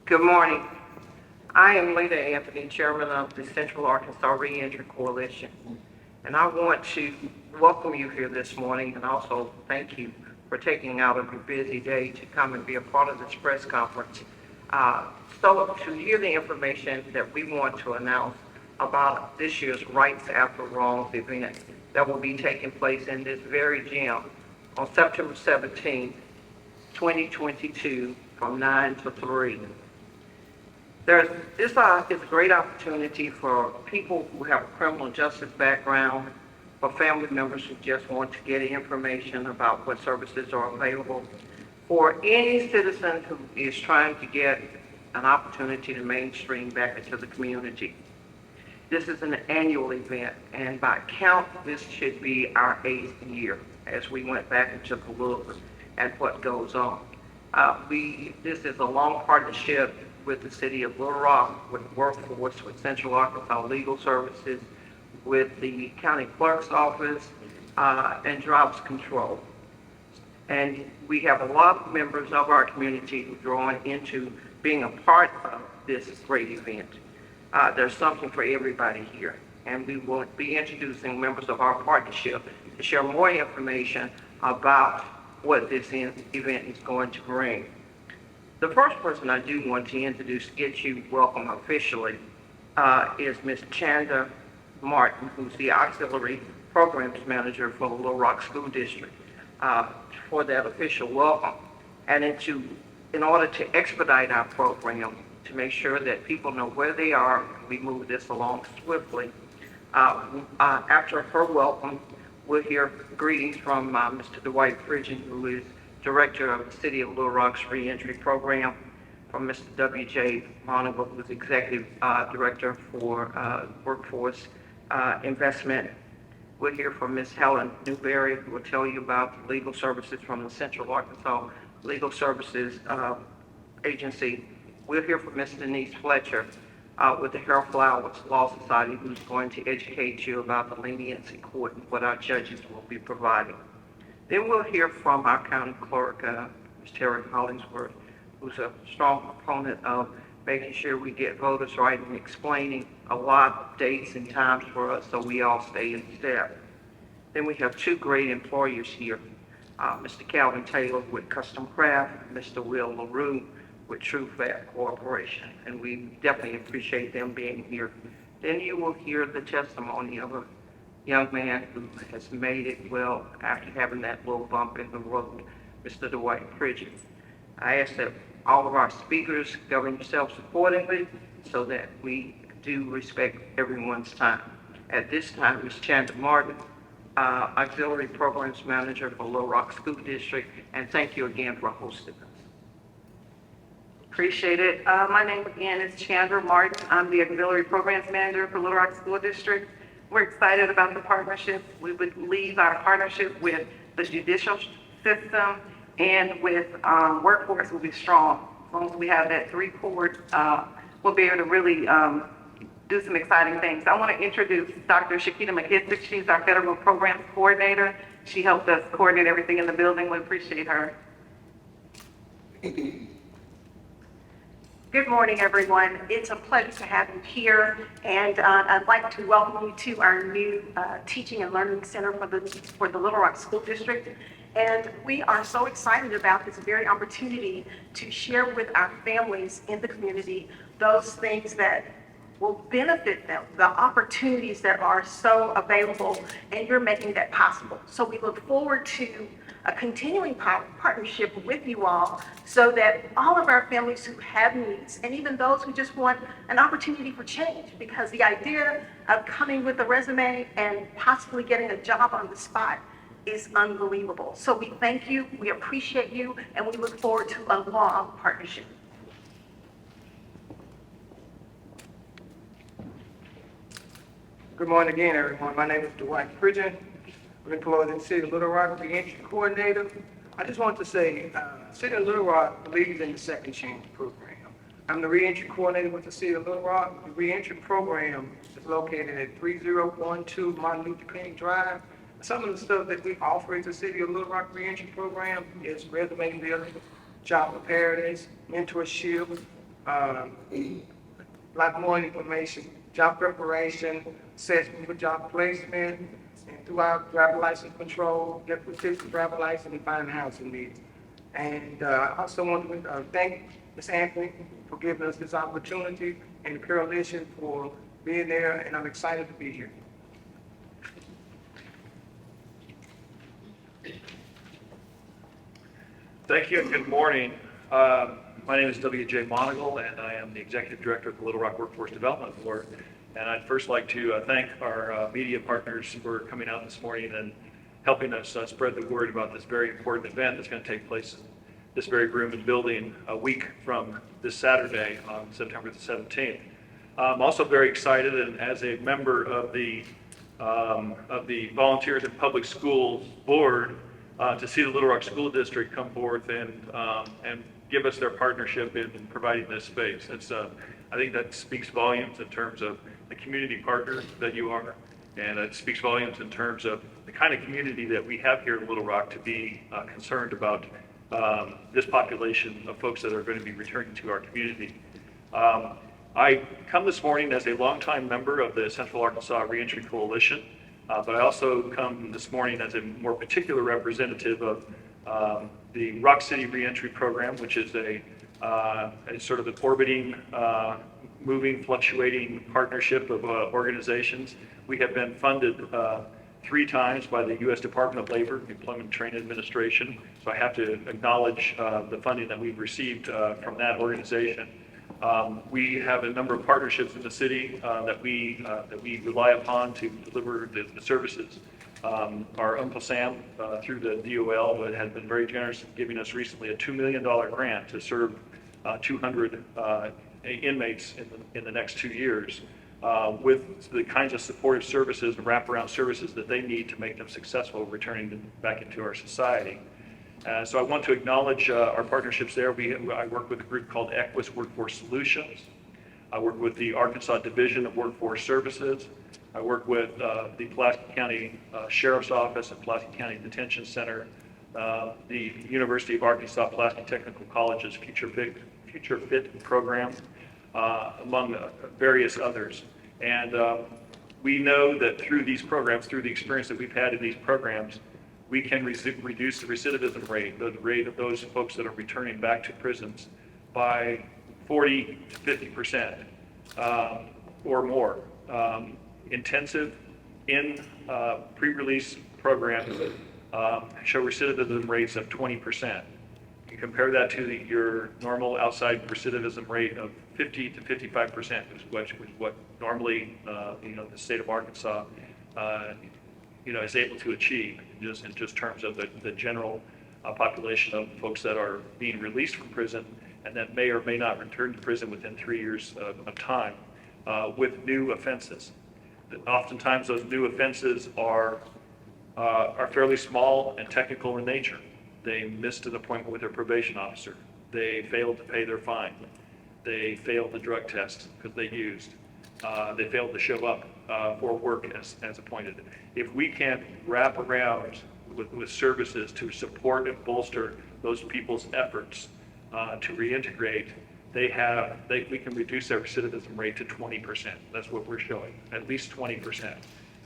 Good morning. I am Lita Anthony, Chairman of the Central Arkansas Reentry Coalition, and I want to welcome you here this morning and also thank you for taking out of your busy day to come and be a part of this press conference. So to hear the information that we want to announce about this year's Rights After Wrongs event that will be taking place in this very gym on September 17th, 2022 from 9 to 3. This is a great opportunity for people who have a criminal justice background, for family members who just want to get information about what services are available, for any citizen who is trying to get an opportunity to mainstream back into the community. This is an annual event, and by count, this should be our 8th year as we went back and took a look at what goes on. This is a long partnership with the City of Little Rock, with Workforce, with Central Arkansas Legal Services, with the County Clerk's Office, and Jobs Control. And we have a lot of members of our community who are drawn into being a part of this great event. There's something for everybody here, and we will be introducing members of our partnership to share more information about what this event is going to bring. The first person I do want to introduce, get you welcome officially, is Ms. Chanda Martin, who's the Auxiliary Programs Manager for the Little Rock School District, for that official welcome. And in order to expedite our program, to make sure that people know where they are, we move this along swiftly. After her welcome, we'll hear greetings from Mr. Dwight Pridgeon, who is Director of the City of Little Rock's Reentry Program, from Mr. W.J. Monagle, who's Executive Director for Workforce Investment. We'll hear from Ms. Helen Newberry, who will tell you about the legal services from the Central Arkansas Legal Services Agency. We'll hear from Ms. Denise Fletcher with the Harold Flowers Law Society, who's going to educate you about the leniency court and what our judges will be providing. Then we'll hear from our county clerk, Ms. Terry Hollingsworth, who's a strong proponent of making sure we get voters right and explaining a lot of dates and times for us so we all stay in step. Then we have two great employers here, Mr. Calvin Taylor with Custom Craft, Mr. Will LaRue with True Fat Corporation, and we definitely appreciate them being here. Then you will hear the testimony of a young man who has made it well after having that little bump in the road, Mr. Dwight Pridgeon. I ask that all of our speakers govern yourselves accordingly so that we do respect everyone's time. At this time, Ms. Chanda Martin, Auxiliary Programs Manager for Little Rock School District, and thank you again for hosting us. Appreciate it. My name again is Chandra Martin. I'm the Auxiliary Programs Manager for Little Rock School District. We're excited about the partnership. We believe our partnership with the judicial system and with workforce will be strong. As long as we have that three-chord, we'll be able to really do some exciting things. I want to introduce Dr. Shakita McKissick. She's our Federal Programs Coordinator. She helped us coordinate everything in the building. We appreciate her. Good morning, everyone. It's a pleasure to have you here, and I'd like to welcome you to our new Teaching and Learning Center for the Little Rock School District. And we are so excited about this very opportunity to share with our families in the community those things that will benefit them, the opportunities that are so available, and you're making that possible. So we look forward to a continuing partnership with you all so that all of our families who have needs, and even those who just want an opportunity for change, because the idea of coming with a resume and possibly getting a job on the spot is unbelievable. So we thank you, we appreciate you, and we look forward to a long partnership. Good morning again, everyone. My name is Dwight Pridgeon. I'm employed in the City of Little Rock, Reentry Coordinator. I just want to say, City of Little Rock believes in the Second Chance program. I'm the Reentry Coordinator with the City of Little Rock. The Reentry program is located at 3012 Martin Luther King Drive. Some of the stuff that we offer at the City of Little Rock Reentry program is resume building, job preparedness, mentorship, a lot more information, job preparation, assessment for job placement, and throughout driver license control, deputy driver license, and finding housing needs. And I also want to thank Ms. Anthony for giving us this opportunity and the coalition for being there, and I'm excited to be here. Thank you and good morning. My name is W.J. Monagle, and I am the Executive Director of the Little Rock Workforce Development Board. And I'd first like to thank our media partners for coming out this morning and helping us spread the word about this very important event that's going to take place in this very room and building a week from this Saturday on September the 17th. I'm also very excited, and as a member of the Volunteers in Public Schools Board, to see the Little Rock School District come forth and give us their partnership in providing this space. I think that speaks volumes in terms of the community partner that you are, and it speaks volumes in terms of the kind of community that we have here in Little Rock to be concerned about this population of folks that are going to be returning to our community. I come this morning as a longtime member of the Central Arkansas Reentry Coalition, but I also come this morning as a more particular representative of the Rock City Reentry Program, which is a sort of an orbiting, moving, fluctuating partnership of organizations. We have been funded 3 times by the U.S. Department of Labor, Employment and Training Administration, so I have to acknowledge the funding that we've received from that organization. We have a number of partnerships in the city that we rely upon to deliver the services. Our Uncle Sam, through the DOL, had been very generous in giving us recently a $2 million grant to serve 200 inmates in the next 2 years with the kinds of supportive services and wraparound services that they need to make them successful returning back into our society. So I want to acknowledge our partnerships there. I work with a group called Equus Workforce Solutions. I work with the Arkansas Division of Workforce Services. I work with the Pulaski County Sheriff's Office and Pulaski County Detention Center, the University of Arkansas Pulaski Technical College's Future Fit program, among various others. And we know that through these programs, through the experience that we've had in these programs, we can reduce the recidivism rate, the rate of those folks that are returning back to prisons by 40 to 50% or more. Intensive in pre-release programs show recidivism rates of 20%. You compare that to your normal outside recidivism rate of 50 to 55%, which is what normally the state of Arkansas is able to achieve in just terms of the general population of folks that are being released from prison and that may or may not return to prison within 3 years of time with new offenses. Oftentimes those new offenses are fairly small and technical in nature. They missed an appointment with their probation officer. They failed to pay their fine. They failed the drug test because they used. They failed to show up for work as appointed. If we can wrap around with services to support and bolster those people's efforts to reintegrate, we can reduce their recidivism rate to 20%. That's what we're showing, at least 20%.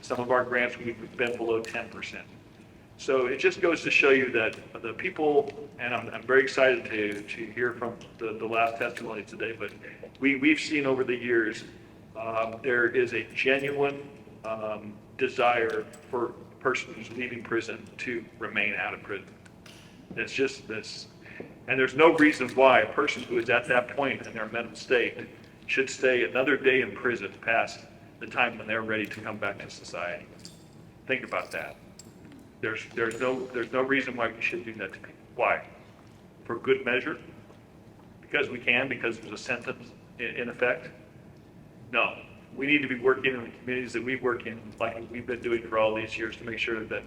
Some of our grants, we've been below 10%. So it just goes to show you that the people, and I'm very excited to hear from the last testimony today, but we've seen over the years there is a genuine desire for a person who's leaving prison to remain out of prison. It's just this, and there's no reason why a person who is at that point in their mental state should stay another day in prison past the time when they're ready to come back to society. Think about that. There's no reason why we should do that to people. Why? For good measure? Because we can, because there's a sentence in effect? No. We need to be working in the communities that we work in, like we've been doing for all these years, to make sure that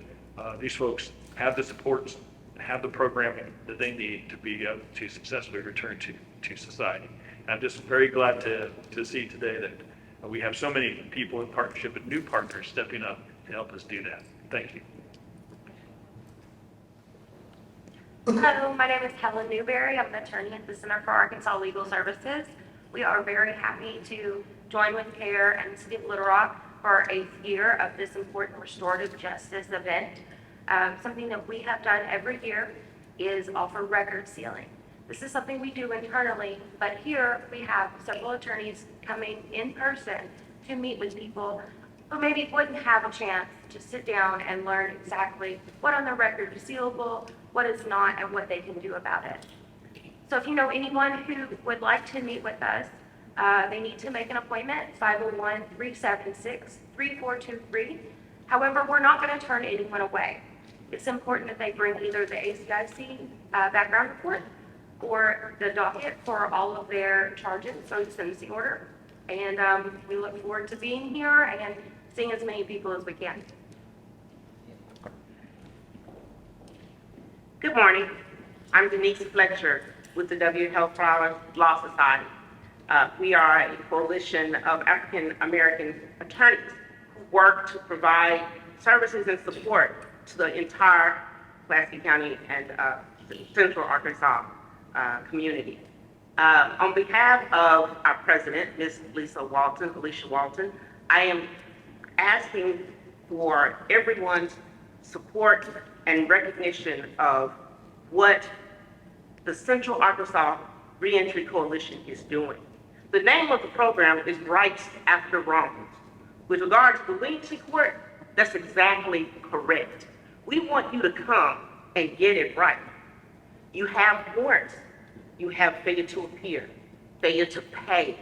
these folks have the supports, have the programming that they need to be able to successfully return to society. And I'm just very glad to see today that we have so many people in partnership and new partners stepping up to help us do that. Thank you. Hello, my name is Helen Newberry. I'm an attorney at the Center for Arkansas Legal Services. We are very happy to join with CARE and the City of Little Rock for our 8th year of this important restorative justice event. Something that we have done every year is offer record sealing. This is something we do internally, but here we have several attorneys coming in person to meet with people who maybe wouldn't have a chance to sit down and learn exactly what on their record is sealable, what is not, and what they can do about it. So if you know anyone who would like to meet with us, they need to make an appointment, 501-376-3423. However, we're not going to turn anyone away. It's important that they bring either the ACIC background report or the docket for all of their charges, so the sentencing order. And we look forward to being here and seeing as many people as we can. Good morning. I'm Denise Fletcher with the W. Health Flower Law Society. We are a coalition of African American attorneys who work to provide services and support to the entire Pulaski County and Central Arkansas community. On behalf of our president, Ms. Alicia Walton, I am asking for everyone's support and recognition of what the Central Arkansas Reentry Coalition is doing. The name of the program is Rights After Wrongs. With regard to the leniency court, that's exactly correct. We want you to come and get it right. You have warrants. You have failure to appear, failure to pay.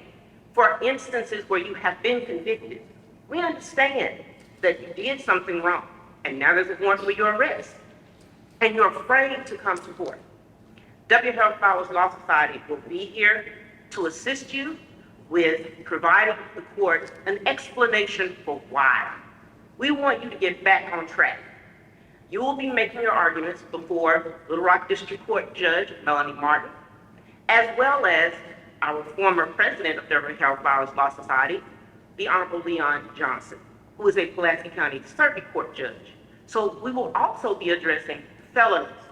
For instances where you have been convicted, we understand that you did something wrong, and now there's a warrant for your arrest, and you're afraid to come to court. W. Health Flowers Law Society will be here to assist you with providing the court an explanation for why. We want you to get back on track. You will be making your arguments before Little Rock District Court Judge Melanie Martin, as well as our former president of W. Health Flowers Law Society, the Honorable Leon Johnson, who is a Pulaski County Circuit Court judge. So we will also be addressing felonies.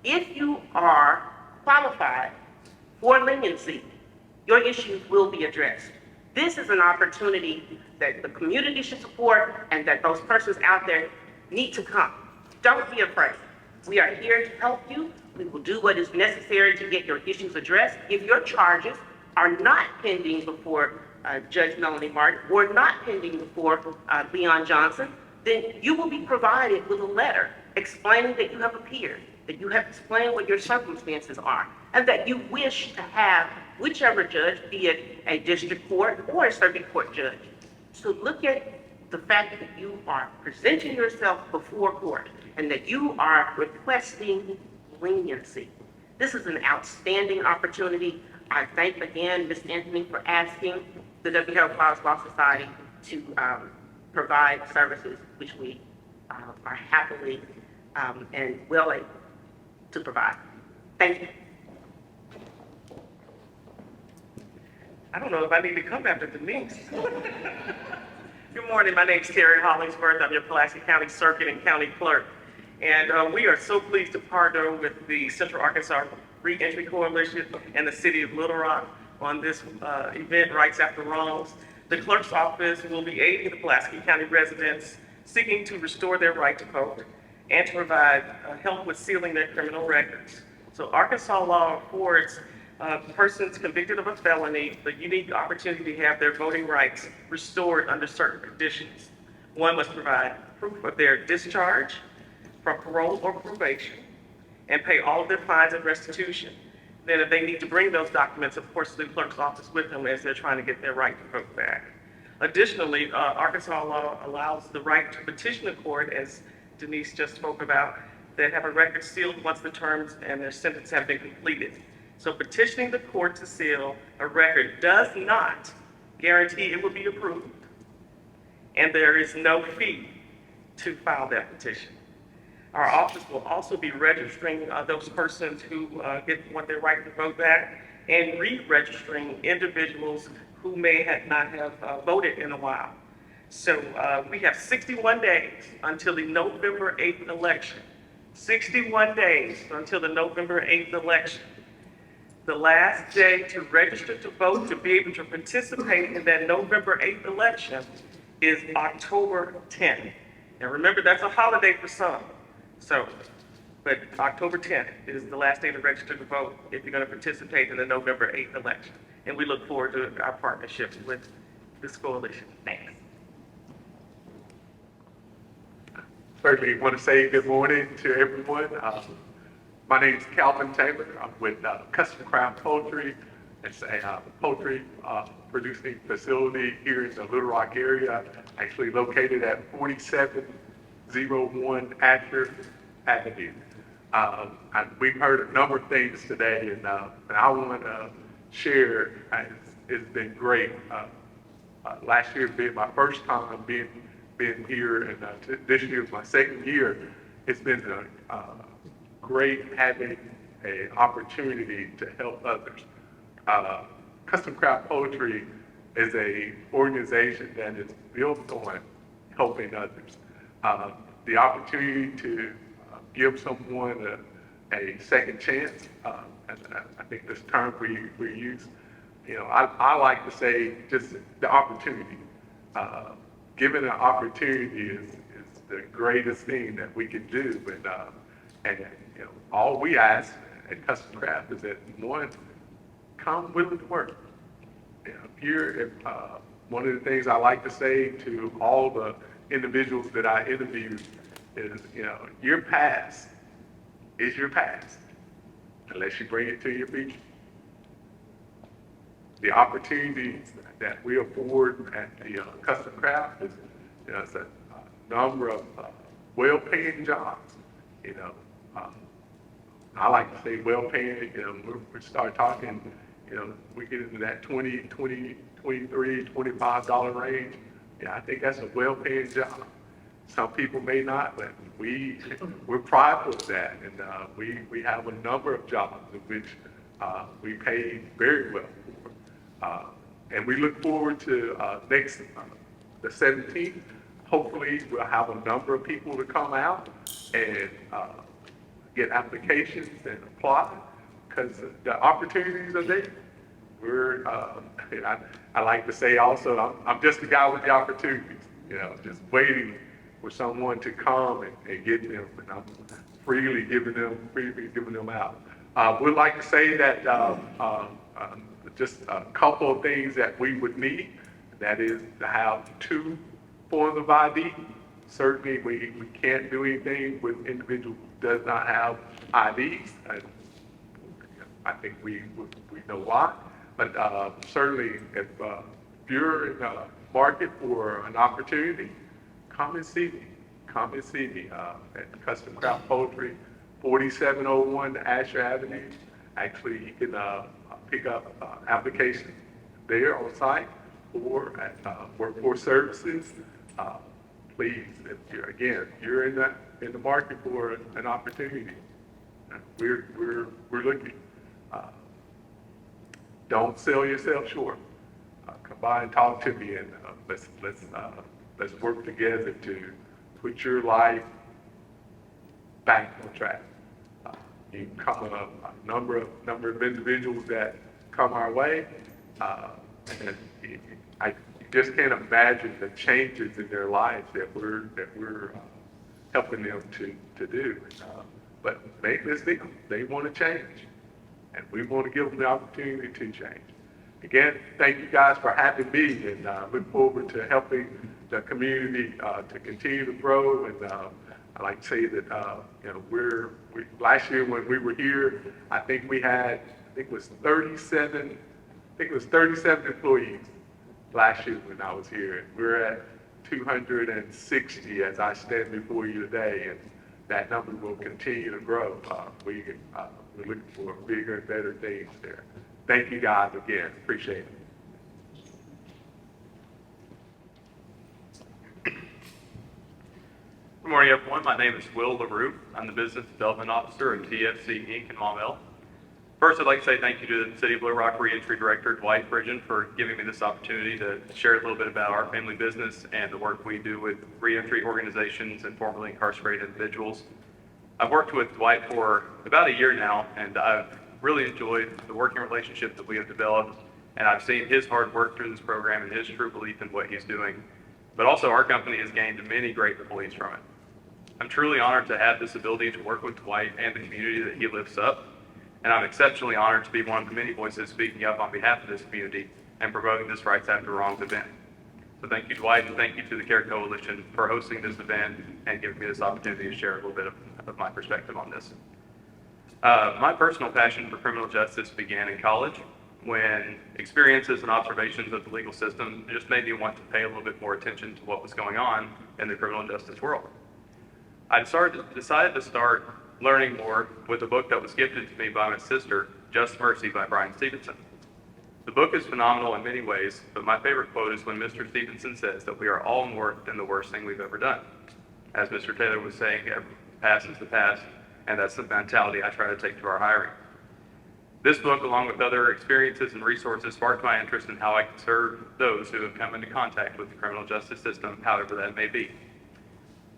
If you are qualified for leniency, your issues will be addressed. This is an opportunity that the community should support and that those persons out there need to come. Don't be afraid. We are here to help you. We will do what is necessary to get your issues addressed. If your charges are not pending before Judge Melanie Martin or not pending before Leon Johnson, then you will be provided with a letter explaining that you have appeared, that you have explained what your circumstances are, and that you wish to have whichever judge, be it a district court or a circuit court judge, to look at the fact that you are presenting yourself before court and that you are requesting leniency. This is an outstanding opportunity. I thank again Ms. Anthony for asking the W. Health Flowers Law Society to provide services which we are happily and willing to provide. Thank you. I don't know if I need to come after Denise. Good morning, my name is Terry Hollingsworth. I'm your Pulaski County Circuit and County Clerk. And we are so pleased to partner with the Central Arkansas Reentry Coalition and the City of Little Rock on this event, Rights After Wrongs. The clerk's office will be aiding the Pulaski County residents seeking to restore their right to vote and to provide help with sealing their criminal records. So Arkansas law affords persons convicted of a felony the unique opportunity to have their voting rights restored under certain conditions. One must provide proof of their discharge from parole or probation and pay all of their fines and restitution. Then if they need to bring those documents, of course, the clerk's office with them as they're trying to get their right to vote back. Additionally, Arkansas law allows the right to petition the court, as Denise just spoke about, that have a record sealed once the terms and their sentence have been completed. So petitioning the court to seal a record does not guarantee it will be approved, and there is no fee to file that petition. Our office will also be registering those persons who want their right to vote back and re-registering individuals who may not have voted in a while. So we have 61 days until the November 8th election. 61 days until the November 8th election. the last day to register to vote to be able to participate in that November 8th election is October 10th. And remember, that's a holiday for some. So, but October 10th is the last day to register to vote if you're going to participate in the November 8th election. And we look forward to our partnership with this coalition. Thanks. Certainly want to say good morning to everyone. My name is Calvin Taylor. I'm with Custom Craft Poultry. It's a poultry producing facility here in the Little Rock area, actually located at 4701 Asher Avenue. And we've heard a number of things today, and I want to share. It's been great. Last year being my first time being here, and this year is my second year. It's been great having an opportunity to help others. Custom Craft Poultry is a organization that is built on helping others. The opportunity to give someone a second chance, and I think this term we use, I like to say just the opportunity. Given an opportunity is the greatest thing that we can do, and all we ask at Custom Craft is that one, come willing to work. One of the things I like to say to all the individuals that I interview is, your past is your past unless you bring it to your future. The opportunities that we afford at the Custom Craft is, it's a number of well-paying jobs. I like to say well-paying. We start talking. We get into that $20, $23, $25 range. Yeah, I think that's a well-paying job. Some people may not, but we're prideful of that, and we have a number of jobs in which we pay very well for. And we look forward to the 17th. Hopefully, we'll have a number of people to come out and get applications and apply, because the opportunities are there. I like to say also, I'm just the guy with the opportunities, just waiting for someone to come and get them, and I'm freely giving them out. We'd like to say that just a couple of things that we would need, that is to have 2 forms of ID. Certainly, we can't do anything with individuals who does not have IDs. I think we know why, but certainly if you're in the market for an opportunity, come and see me. Come and see me at Custom Craft Poultry, 4701 Asher Avenue. Actually, you can pick up applications there on site or at Workforce Services. Please, if you're in the market for an opportunity, we're looking. Don't sell yourself short. Come by and talk to me, and let's work together to put your life back on track. You come a number of individuals that come our way, and I just can't imagine the changes in their lives that we're helping them to do. But make this deal. They want to change, and we want to give them the opportunity to change. Again, thank you guys for having me, and look forward to helping the community to continue to grow. And I like to say that last year when we were here, I think it was 37 employees last year when I was here. And we're at 260 as I stand before you today, and that number will continue to grow. We're looking for bigger and better things there. Thank you guys again. Appreciate it. Good morning, everyone. My name is Will LaRue. I'm the Business Development Officer at TFC Inc. in Maumelle. First, I'd like to say thank you to the City of Little Rock Reentry Director, Dwight Pridgeon, for giving me this opportunity to share a little bit about our family business and the work we do with reentry organizations and formerly incarcerated individuals. I've worked with Dwight for about a year now, and I've really enjoyed the working relationship that we have developed, and I've seen his hard work through this program and his true belief in what he's doing. But also, our company has gained many great employees from it. I'm truly honored to have this ability to work with Dwight and the community that he lifts up, and I'm exceptionally honored to be one of the many voices speaking up on behalf of this community and promoting this Rights After Wrongs event. So thank you, Dwight, and thank you to the CARE Coalition for hosting this event and giving me this opportunity to share a little bit of my perspective on this. My personal passion for criminal justice began in college when experiences and observations of the legal system just made me want to pay a little bit more attention to what was going on in the criminal justice world. I decided to start learning more with a book that was gifted to me by my sister, Just Mercy by Bryan Stevenson. The book is phenomenal in many ways, but my favorite quote is when Mr. Stevenson says that we are all more than the worst thing we've ever done. As Mr. Taylor was saying, past is the past, and that's the mentality I try to take to our hiring. This book, along with other experiences and resources, sparked my interest in how I can serve those who have come into contact with the criminal justice system, however that may be.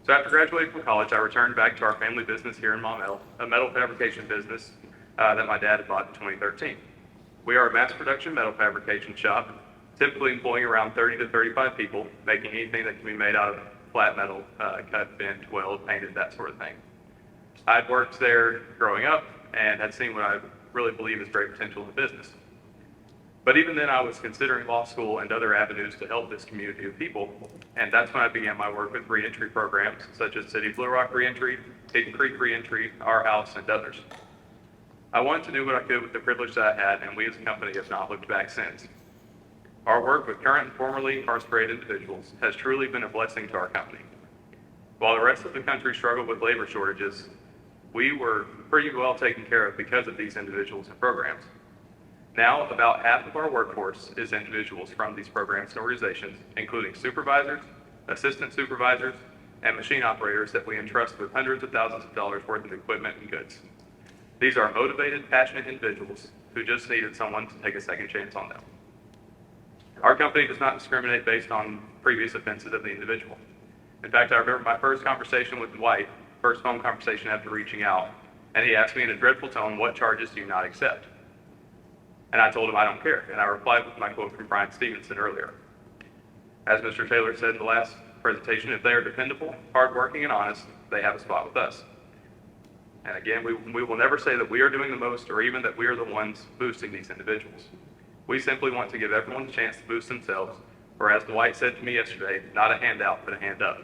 So after graduating from college, I returned back to our family business here in Maumelle, a metal fabrication business that my dad had bought in 2013. We are a mass production metal fabrication shop, typically employing around 30 to 35 people, making anything that can be made out of flat metal, cut, bent, welded, painted, that sort of thing. I'd worked there growing up and had seen what I really believe is great potential in the business. But even then, I was considering law school and other avenues to help this community of people, and that's when I began my work with reentry programs such as City of Little Rock Reentry, Hidden Creek Reentry, Our House, and others. I wanted to do what I could with the privilege that I had, and we as a company have not looked back since. Our work with current and formerly incarcerated individuals has truly been a blessing to our company. While the rest of the country struggled with labor shortages, we were pretty well taken care of because of these individuals and programs. Now, about half of our workforce is individuals from these programs and organizations, including supervisors, assistant supervisors, and machine operators that we entrust with hundreds of thousands of dollars worth of equipment and goods. These are motivated, passionate individuals who just needed someone to take a second chance on them. Our company does not discriminate based on previous offenses of the individual. In fact, I remember my first conversation with Dwight, first phone conversation after reaching out, and he asked me in a dreadful tone, "What charges do you not accept?" And I told him I don't care, and I replied with my quote from Bryan Stevenson earlier. As Mr. Taylor said in the last presentation, if they are dependable, hardworking, and honest, they have a spot with us. And again, we will never say that we are doing the most or even that we are the ones boosting these individuals. We simply want to give everyone a chance to boost themselves, or as Dwight said to me yesterday, not a handout, but a hand up.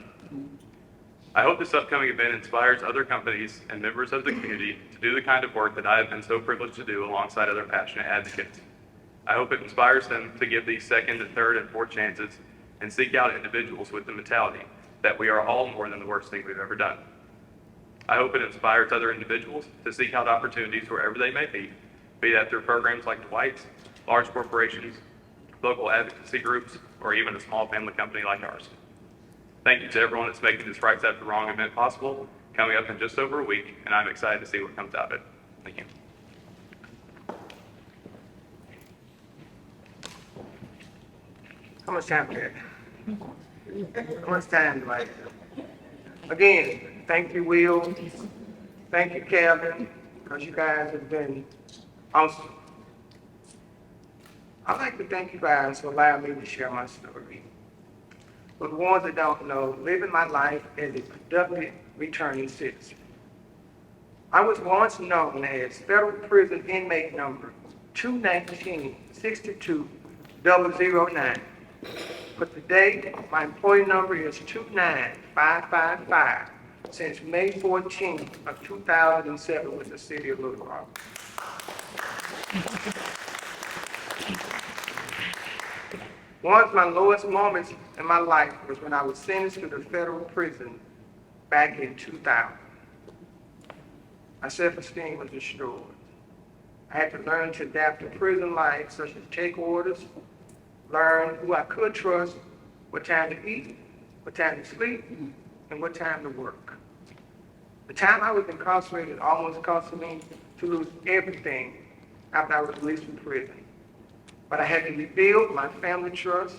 I hope this upcoming event inspires other companies and members of the community to do the kind of work that I have been so privileged to do alongside other passionate advocates. I hope it inspires them to give these second and third and fourth chances and seek out individuals with the mentality that we are all more than the worst thing we've ever done. I hope it inspires other individuals to seek out opportunities wherever they may be that through programs like Dwight's, large corporations, local advocacy groups, or even a small family company like ours. Thank you to everyone that's making this Rights After Wrong event possible, coming up in just over a week, and I'm excited to see what comes out of it. Thank you. How much time we got? How much time do I have? Again, thank you, Will. Thank you, Kevin, because you guys have been awesome. I'd like to thank you guys for allowing me to share my story. For the ones that don't know, living my life as a productive returning citizen. I was once known as federal prison inmate number 219-62009. But today, my employee number is 29555 since May 14th of 2007 with the City of Little Rock. One of my lowest moments in my life was when I was sentenced to the federal prison back in 2000. My self-esteem was destroyed. I had to learn to adapt to prison life, such as take orders, learn who I could trust, what time to eat, what time to sleep, and what time to work. The time I was incarcerated almost cost me to lose everything after I was released from prison. But I had to rebuild my family trust,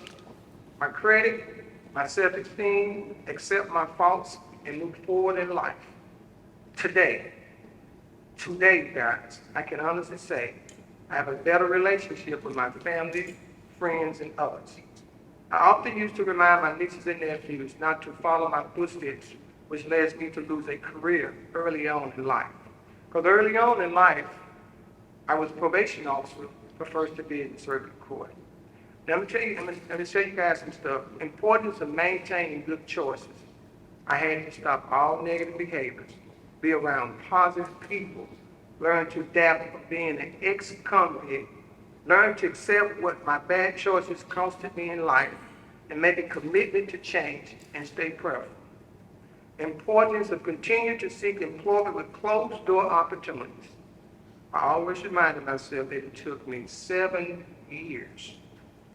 my credit, my self-esteem, accept my faults, and move forward in life. Today, Today, guys, I can honestly say I have a better relationship with my family, friends, and others. I often used to remind my nieces and nephews not to follow my footsteps, which led me to lose a career early on in life. Because early on in life, I was a probation officer for First Division Circuit Court. Now, let me tell you guys some stuff. Importance of maintaining good choices. I had to stop all negative behaviors, be around positive people, learn to adapt from being an ex-convict, learn to accept what my bad choices costed me in life, and make a commitment to change and stay prayerful. Importance of continuing to seek employment with closed-door opportunities. I always reminded myself that it took me 7 years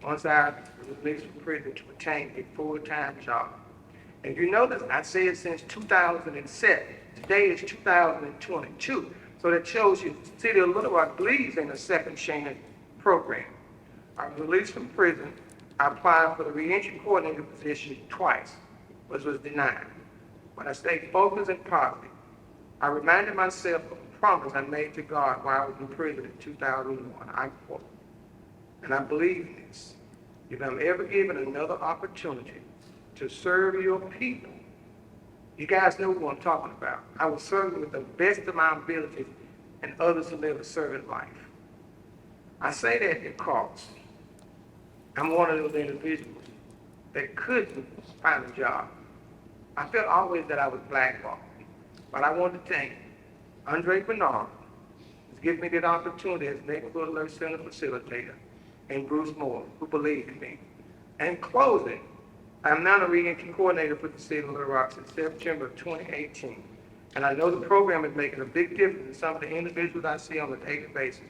once I was released from prison to obtain a full-time job. And you notice I said since 2007. Today is 2022. So that shows you the City of Little Rock believes in a second chance program. I was released from prison. I applied for the reentry coordinator position twice, which was denied. But I stayed focused and positive. I reminded myself of a promise I made to God while I was in prison in 2001. I quote, and I believe in this. If I'm ever given another opportunity to serve your people, you guys know who I'm talking about. I will serve with the best of my abilities and others who live a servant life. I say that because I'm one of those individuals that couldn't find a job. I felt always that I was blackballed. But I want to thank Andre Bernard, who's given me that opportunity as Neighborhood Alert Center facilitator, and Bruce Moore, who believed in me. And in closing, I'm now the reentry coordinator for the City of Little Rock since September of 2018. And I know the program is making a big difference in some of the individuals I see on a daily basis.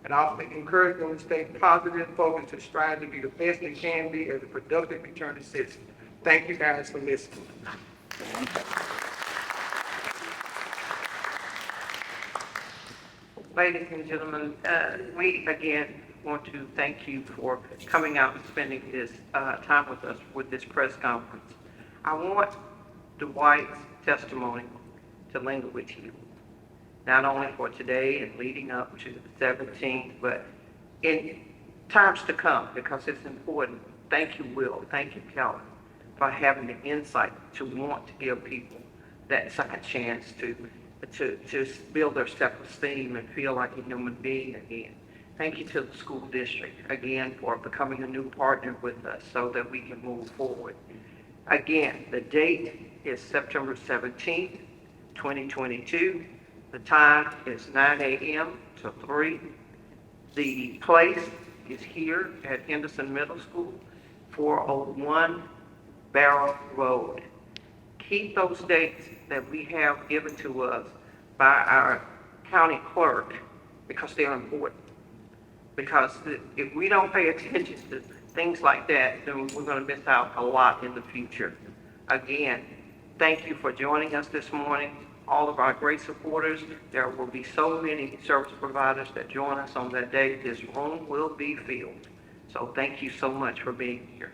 And I often encourage them to stay positive and focused to strive to be the best they can be as a productive returning citizen. Thank you guys for listening. Ladies and gentlemen, we again want to thank you for coming out and spending this time with us with this press conference. I want Dwight's testimony to linger with you, not only for today and leading up to the 17th, but in times to come, because it's important. Thank you, Will. Thank you, Kelly, for having the insight to want to give people that second chance to build their self-esteem and feel like a human being again. Thank you to the school district, again, for becoming a new partner with us so that we can move forward. Again, the date is September 17th, 2022. The time is 9 a.m. to 3. The place is here at Henderson Middle School, 401 Barrow Road. Keep those dates that we have given to us by our county clerk because they're important. Because if we don't pay attention to things like that, then we're going to miss out a lot in the future. Again, thank you for joining us this morning. All of our great supporters. There will be so many service providers that join us on that day. This room will be filled. So thank you so much for being here.